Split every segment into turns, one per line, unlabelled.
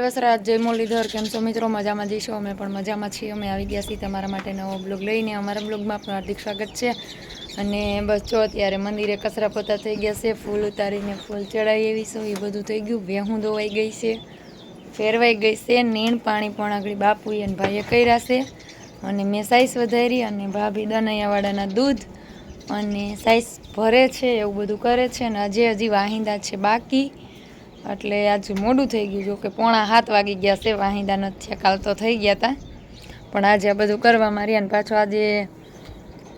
વસરાજ જય મુરલીધર કેમ છો મિત્રો મજામાં જઈશું અમે પણ મજામાં છીએ અમે આવી ગયા છીએ તમારા માટે નવો બ્લોગ લઈને અમારા બ્લોગમાં પણ હાર્દિક સ્વાગત છે અને બસ જો અત્યારે મંદિરે કચરા પોતા થઈ ગયા છે ફૂલ ઉતારીને ફૂલ ચડાવી એવી છે એ બધું થઈ ગયું ભેહું ધોવાઈ ગઈ છે ફેરવાઈ ગઈ છે નીણ પાણી પણ આગળ બાપુએ અને ભાઈએ કર્યા છે અને મેં સાઈઝ વધારી અને ભાભી દનૈયાવાળાના દૂધ અને સાઈઝ ભરે છે એવું બધું કરે છે અને હજી વાહિંદા છે બાકી એટલે આજે મોડું થઈ ગયું જો કે 6:45 વાગી ગયા છે વાહિંદા નથી થયા કાલ તો થઈ ગયા હતા પણ આજે આ બધું કરવા માર્યા અને પાછો આજે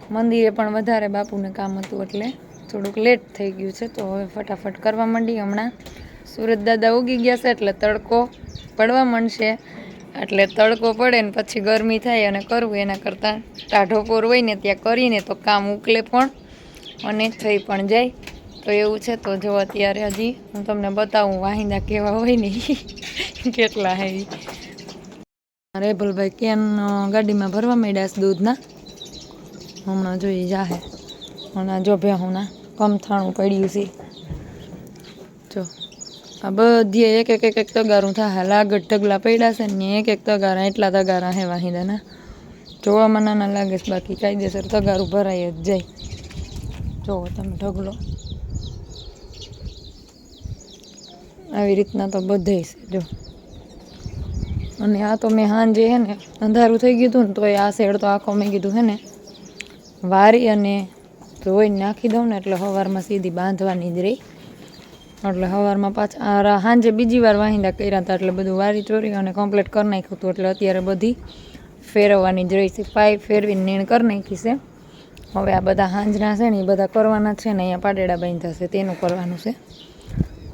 મંદિરે પણ વધારે બાપુને કામ હતું એટલે થોડુંક લેટ થઈ ગયું છે તો હવે ફટાફટ કરવા માંડી હમણાં સુરત દાદા ઉગી ગયા છે એટલે તડકો પડવા માંડશે એટલે તડકો પડે ને પછી ગરમી થાય અને કરવું એના કરતાં ટાઢો પોર હોય ને ત્યાં કરીને તો કામ ઉકલે પણ અને થઈ પણ જાય તો એવું છે તો જો અત્યારે હજી હું તમને બતાવું વાહિંદા કેવા હોય ને કેટલા હે રેભલભાઈ કેન ગાડીમાં ભરવા માંડ્યા છે દૂધના હમણાં જોઈ જાહે અને જો ભેહુંના કમથાણું પડ્યું છે જો આ બધી એક તગારું થાય લાગત ઢગલા પડ્યા છે ને એક તગારા એટલા તગારા હે વાહિંદાના જોવામાં નાના લાગે છે બાકી કાયદેસર તગારું ભરાય જ જાય જોવો તમે ઢગલો આવી રીતના તો બધે છે જો અને આ તો મેં સાંજે હે ને અંધારું થઈ ગયું હતું ને તો આ શેડ તો આખો મેં કીધું હે ને વારી અને ધોઈને નાખી દઉં ને એટલે સવારમાં સીધી બાંધવાની જ રહી એટલે સવારમાં પાછા સાંજે બીજી વાર વાહિંદા કર્યા હતા એટલે બધું વારી ચોરી અને કમ્પ્લીટ કરી નાખ્યું હતું એટલે અત્યારે બધી ફેરવવાની જ રહી છે પાઇપ ફેરવીને નીણ કરી નાખી છે હવે આ બધા સાંજના છે ને એ બધા કરવાના છે ને અહીંયા પાટેડા બાંધ્યા છે તેનું કરવાનું છે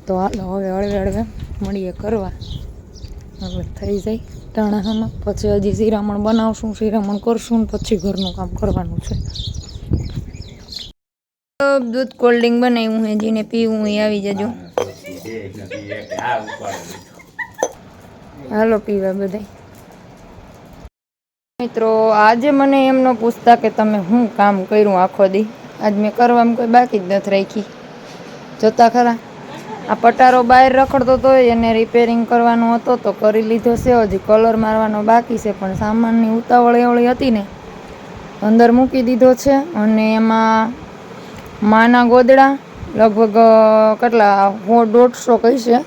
તો હાલો હવે હળવે મળીએ કરવા હવે થઈ જાય ટાણામાં પછી હજી શિરામણ બનાવશું શિરામણ કરશું ને પછી ઘરનું કામ કરવાનું છે દૂધ કોલ્ડ ડ્રિંક બનાવ્યું હે જેને પીવું એ આવી જજો હાલો પીવા બધા મિત્રો આજે મને એમ ન પૂછતા કે તમે શું કામ કર્યું આખો દી આજ મેં કરવામાં કોઈ બાકી જ નથી રાખી જોતા ખરા આ પટારો બહાર રખડતો હતો એને રિપેરિંગ કરવાનો હતો તો કરી લીધો છે હજી કલર મારવાનો બાકી છે પણ સામાનની ઉતાવળ એવળી હતી ને અંદર મૂકી દીધો છે અને એમાં માના ગોદડા લગભગ કેટલા 150 કઈ છે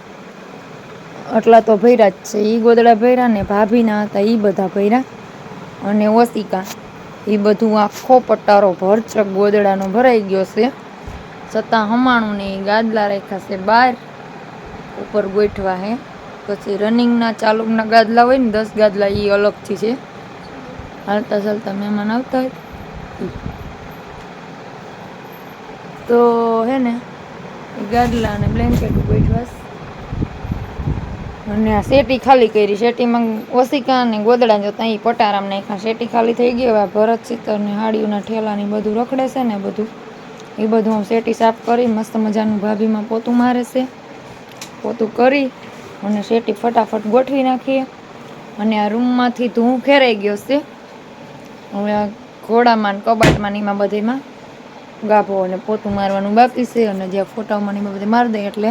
આટલા તો ભર્યા જ છે એ ગોદડા ભર્યા ને ભાભીના હતા એ બધા ભર્યા અને ઓસિકા એ બધું આખો પટારો ભરચક ગોદડાનો ભરાઈ ગયો છે છતાં હમાણું ને ગાદલા રાખ્યા છે બહાર ઉપર ગોઠવા હે પછી રનિંગના ચાલુના ગાદલા હોય ને 10 ગાદલા એ અલગથી છે હાલતા ચાલતા મહેમાન આવતા હોય તો હે ને ગાદલા અને બ્લેન્કેટ ગોઠવા અને આ શેટી ખાલી કરી શેટીમાં ઓસિકા અને ગોદડા જતા અહીં પટારામ નાખ્યા શેટી ખાલી થઈ ગઈ હવે ભરત ચિત્તર ને હાડીઓના ઠેલાની બધું રખડે છે ને બધું એ બધું હું શેટી સાફ કરી મસ્ત મજાનું ભાભીમાં પોતું મારે છે પોતું કરી અને શેટી ફટાફટ ગોઠવી નાખીએ અને આ રૂમમાંથી ધૂળ ખેરાઈ ગયો છે હવે આ ઘોડામાં કબાટમાં એમાં બધીમાં ગાભો અને પોતું મારવાનું બાકી છે અને જ્યાં ફોટાઓમાં એમાં બધે મારી દે એટલે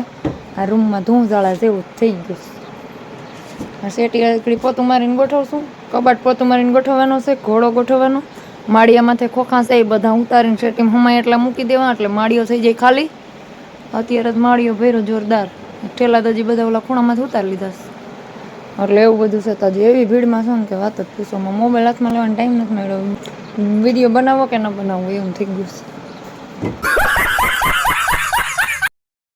આ રૂમમાં ધૂળઝાળા જેવું થઈ ગયું છે આ શેટી આગળ પોતું મારીને ગોઠવશું કબાટ પોતું મારીને ગોઠવવાનો છે ઘોડો ગોઠવવાનો માળિયામાંથી ખોખા છે એ બધા ઉતારીને શેટીમાં હમાય એટલા મૂકી દેવા એટલે માળીઓ થઈ જાય ખાલી અત્યારે જ માળીઓ ભર્યો જોરદાર ઠેલા તો હજી બધા ઓલા ખૂણામાંથી ઉતારી લીધા છે એટલે એવું બધું છે તો હજી એવી ભીડમાં છે ને કે વાત જ પૂછોમાં મોબાઈલ હાથમાં લેવાનો ટાઈમ નથી મળ્યો વિડીયો બનાવો કે ન બનાવવો એવું થઈ ગયું છે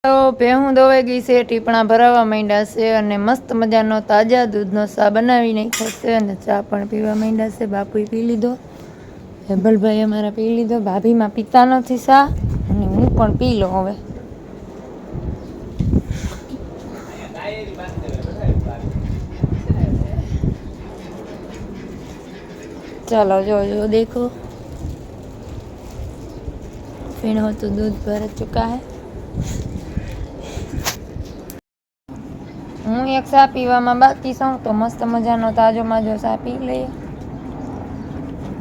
તો ભેહું દવાઈ ગઈ છે ટીપણા ભરાવા માંડ્યા છે અને મસ્ત મજાનો તાજા દૂધનો ચા બનાવી નાખ્યો છે અને ચા પણ પીવા માંડ્યા છે બાપુએ પી લીધો હેબલભાઈ અમારા પી લીધો ભાભીમાં પીતા નથી ચા અને હું પણ પી લો હવે ચાલો जो देखो फिर हो तो दूध भर चुका है હું એક ચા પીવામાં બાકી છું તો મસ્ત મજાનો તાજો માજો ચા પી લઈએ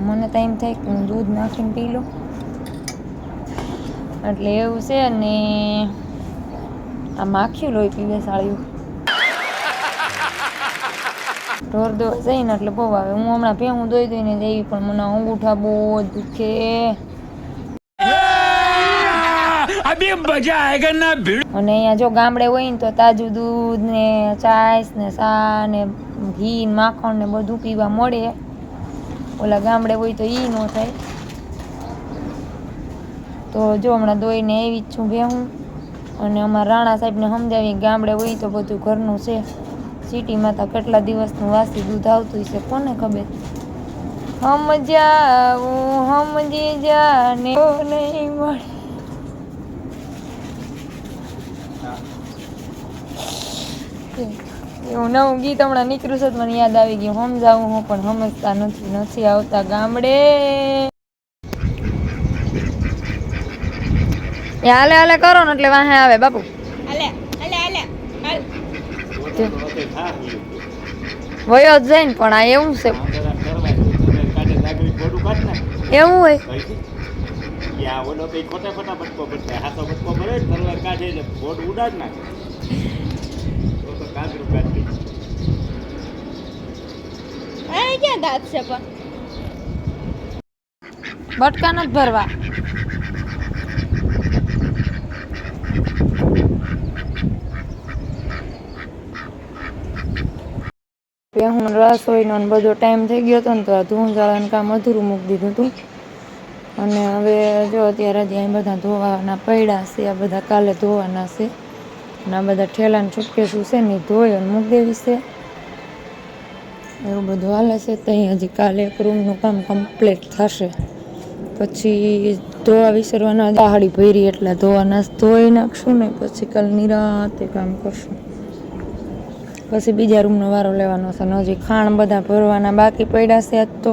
મને તો એમ થાય કે હું દૂધ નાખીને પી લઉં એટલે એવું છે અને આ માખ્યું લોહી પીવે સાળ્યું ઢોર દોવા જઈને એટલે બહુ આવે. હું હમણાં ભેહું દોઈ દઈને જઈ પણ મને અંગૂઠા બહુ જ દુખે. અને અહીંયા જો ગામડે હોય ને તો તાજું દૂધ ને છાશ ને ચા ને ઘી ને માખણ ને બધું પીવા મળે. ઓલા ગામડે હોય તો ઈ ન થાય. તો જો હમણાં દોઈને આવી જ છું ભેહું. અને અમારા રાણા સાહેબને સમજાવી ગામડે હોય તો બધું ઘરનું છે. સિટીમાં તો કેટલા દિવસનું વાસી દૂધ આવતું હશે કોને ખબર. સમજી જા ને નહીં મળે. એવું નવું ગીત હમણાં નીકળ્યું છે મને યાદ આવી ગયું. સમજાવું હું પણ સમજતા નથી આવતા ગામડે. હાલે હાલે કરો ને એટલે વાહે આવે બાપુ. વયો જ જાય ને પણ આ એવું છે. એવું હોય ક્યાં દાંત છે પણ બટકા નથી ભરવા. હું રસોઈનો બધો ટાઈમ થઈ ગયો હતો ને તો આ ધૂંઝાળાનું કામ અધૂરું મૂકી દીધું હતું. અને હવે જો અત્યારે હજી અહીં બધા ધોવાના પડ્યા છે. આ બધા કાલે ધોવાના છે. અને આ બધા ઠેલાને છૂટકેશું છે ને ધોઈ અને મૂકી દેવી છે. એવું બધું હાલે છે. તો અહીં હજી કાલે એક રૂમનું કામ કમ્પ્લીટ થશે. પછી ધોવા વિસરવાના દાહડી ભરી એટલે ધોવાના ધોઈ નાખશું ને પછી કાલ નિરાતે કામ કરશું. પછી બીજા રૂમનો વારો લેવાનો છે. અને હજી ખાણ બધા ભરવાના બાકી પડ્યા છે. આજ તો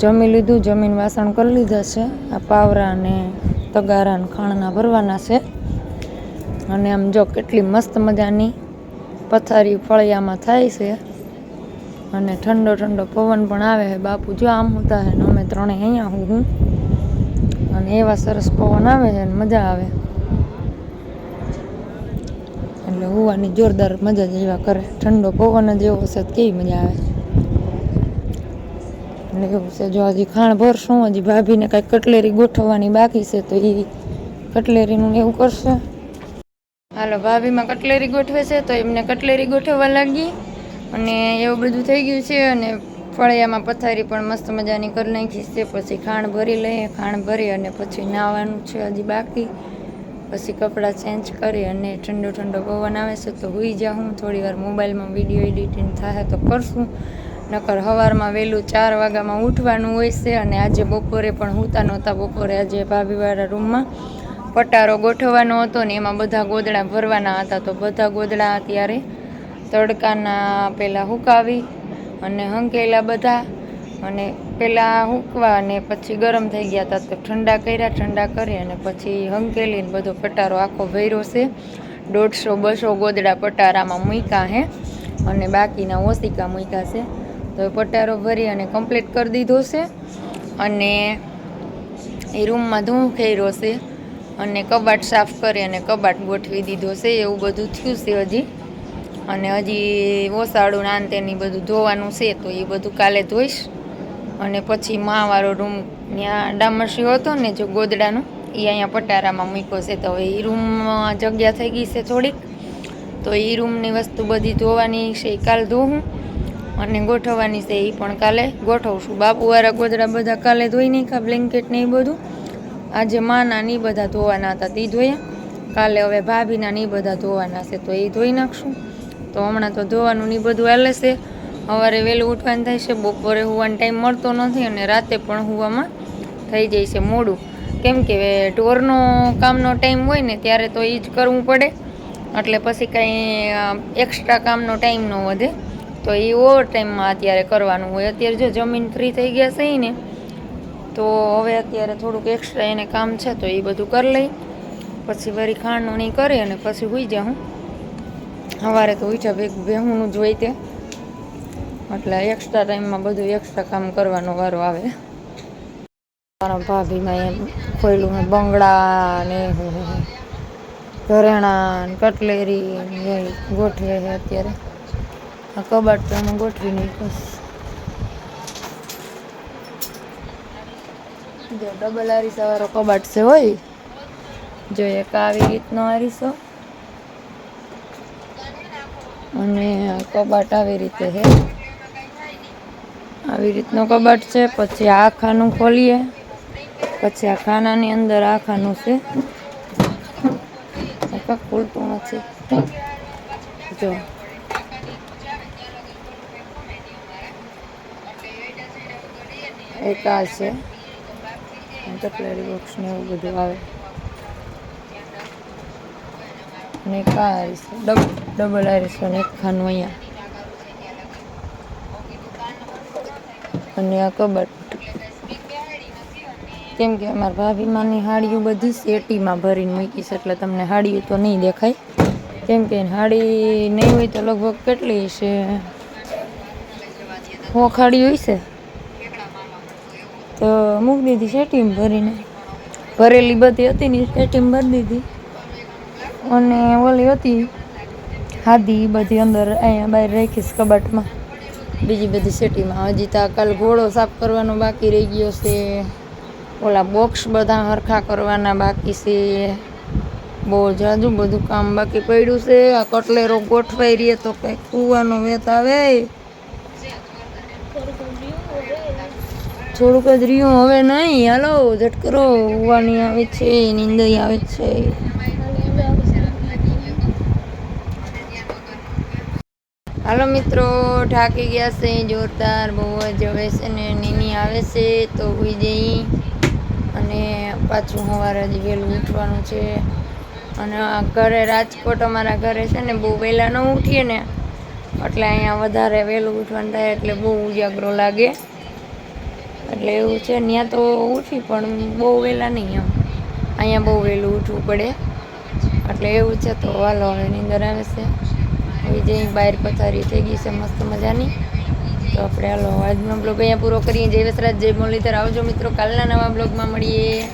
જમી લીધું, જમીન વાસણ કરી લીધા છે. આ પાવરા ને તગારા ને ખાણના ભરવાના છે. અને આમ જો કેટલી મસ્ત મજાની પથારી ફળિયામાં થાય છે. અને ઠંડો ઠંડો પવન પણ આવે છે. બાપુ જો આમ હોતા હે ને અમે ત્રણેય અહીંયા હું અને એવા સરસ પવન આવે છે ને મજા આવે. એટલે હોવાની જોરદાર મજા જ એવા કરે. ઠંડો પવન જ એવો છે કેવી મજા આવે. એટલે એવું છે. જો હજી ખાણ ભરશું. હજી ભાભીને કાંઈક કટલેરી ગોઠવવાની બાકી છે તો એ કટલેરીનું એવું કરશે. હાલો ભાભીમાં કટલેરી ગોઠવે છે તો એમને કટલેરી ગોઠવવા લાગી. અને એવું બધું થઈ ગયું છે. અને ફળિયામાં પથારી પણ મસ્ત મજાની કરી નાખી છે. પછી ખાણ ભરી લઈએ. ખાણ ભરી અને પછી નાહવાનું છે હજી બાકી. પછી કપડાં ચેન્જ કરી અને ઠંડો ઠંડો પવન આવે છે તો હોઈ જાઉં. થોડી વાર મોબાઈલમાં વિડીયો એડિટિંગ થાય તો કરશું. નકર સવારમાં વહેલું 4 વાગ્યામાં ઉઠવાનું હોય છે. અને આજે બપોરે પણ સૂતા નહોતા. બપોરે આજે ભાભીવાળા રૂમમાં પટારો ગોઠવવાનો હતો ને એમાં બધા ગોદડા ભરવાના હતા. તો બધા ગોદડા અત્યારે તડકાના પહેલાં હુકાવી અને હંકેલા બધા. અને પહેલાં હૂકવા અને પછી ગરમ થઈ ગયા હતા તો ઠંડા કર્યા. ઠંડા કરી અને પછી હંકેલીને બધો પટારો આખો ભર્યો છે. 150-200 ગોદડા પટારામાં મૂક્યા હે અને બાકીના ઓસિકા મૂક્યા છે. તો પટારો ભરી અને કમ્પ્લીટ કરી દીધો છે. અને એ રૂમમાં ધૂળ ખેર્યો છે. અને કબાટ સાફ કરી અને કબાટ ગોઠવી દીધો છે. એવું બધું થયું છે હજી. અને હજી ઓસાળું નાનતેની બધું ધોવાનું છે તો એ બધું કાલે ધોઈશ. અને પછી માવાળો રૂમ ત્યાં ડામરશીઓ હતો ને જો ગોદડાનો એ અહીંયા પટારામાં મૂક્યો છે. તો એ રૂમમાં જગ્યા થઈ ગઈ છે થોડીક. તો એ રૂમની વસ્તુ બધી ધોવાની છે. કાલે ધોવું અને ગોઠવવાની છે એ પણ કાલે ગોઠવશું. બાપુવાળા ગોદડા બધા કાલે ધોઈ નાખ્યા. બ્લેન્કેટ ને એ બધું. આજે માના ની બધા ધોવાના હતા તે ધોયા. કાલે હવે ભાભીના ની બધા ધોવાના છે તો એ ધોઈ નાખશું. તો હમણાં તો ધોવાનું ની બધું હાલે છે. સવારે વહેલું ઉઠવાનું થાય છે. બપોરે હોવાનો ટાઈમ મળતો નથી અને રાતે પણ હોવામાં થઈ જાય છે મોડું. કેમ કે ઢોરનો કામનો ટાઈમ હોય ને ત્યારે તો એ જ કરવું પડે. એટલે પછી કાંઈ એક્સ્ટ્રા કામનો ટાઈમ ન વધે. તો એ ઓવર ટાઈમમાં અત્યારે કરવાનું હોય. અત્યારે જો જમીન ફ્રી થઈ ગયા છે ને તો હવે અત્યારે થોડુંક એક્સ્ટ્રા એને કામ છે તો એ બધું કરી લઈ. પછી વળી ખાંડનું નહીં કરી અને પછી સૂઈ જાઉં. સવારે તો ઉઠ્યા ભેહુંનું જ હોય તે એટલે એક્સ્ટ્રા ટાઈમમાં બધું એક્સ્ટ્રા કામ કરવાનો વારો આવે. મારા ભાભીમાં એમ ખોયલું મેં બંગડા ને ઘરેણાં કટલેરી ગોઠવે છે અત્યારે. આ કબાટ તો અમે ગોઠવી નાખ્યું. જો ડબલ આરીસા વાળો કબાટ છે હોય. જો એક આવી રીતનો આરીસો અને કબાટ આવી રીતે છે. આવી રીતનો કબાટ છે. પછી આ ખાનું ખોલીએ, પછી આ ખાનાની અંદર આ ખાનું છે. ખોલતું નથી. જો એક આ છે, કટલેરી બોક્સ ને એવું બધું આવે. અને એક આ આરીસો, ડબલ આરીસો ને એક ખાનું અહીંયા. અને આ કબાટ, કેમ કે અમારા ભાભીમાની હાડીઓ બધી શેટીમાં ભરીને મૂકી છે, એટલે તમને હાડીઓ તો નહીં દેખાય. કેમ કે હાડી નહીં હોય તો લગભગ કેટલી છે, 100 હાડી હોય છે. તો મૂકી દીધી શેટીમાં ભરીને, ભરેલી બધી હતી ને શેટીમાં ભરી દીધી. અને ઓલી હતી હાદી બધી અંદર અહીંયા બહાર રાખીશ કબાટમાં, બીજી બધી શેટીમાં. હજી તો કાલ ઘોડો સાફ કરવાનો બાકી રહી ગયો છે. ઓલા બોક્સ બધા હરખા કરવાના બાકી છે. બહુ જાજુ બધું કામ બાકી પડ્યું છે. આ કટલેરો ગોઠવાઈ રહીએ તો કંઈક કૂવાનો વેત આવે. થોડુંક જ રહ્યું, હવે નહીં. હાલો ઝટકરો, ઉવાની આવે છે, નીંદઈ આવે છે. હાલો મિત્રો, થાકી ગયા છે જોરદાર બહુ જ. હવે છે ને નીની આવે છે તો હોઈ જઈ. અને પાછું સવારે જ વહેલું ઉઠવાનું છે. અને ઘરે રાજકોટ અમારા ઘરે છે ને બહુ વહેલા ન ઉઠીએ ને, એટલે અહીંયા વધારે વહેલું ઉઠવાનું થાય, એટલે બહુ ઉજાગરો લાગે. એટલે એવું છે. ત્યાં તો ઉઠી પણ બહુ વહેલા નહીં એમ, અહીંયા બહુ વહેલું ઉઠવું પડે. એટલે એવું છે. તો હાલો હવે નીંદર આવે છે. જે બહાર પથારી થઈ ગઈ છે મસ્ત મજાની. તો આપણે હાલો આજનો બ્લોગ અહીંયા પૂરો કરીએ. જય વસરાજ, જય મુરલીધર. આવજો મિત્રો, કાલના નવા બ્લોગમાં મળીએ.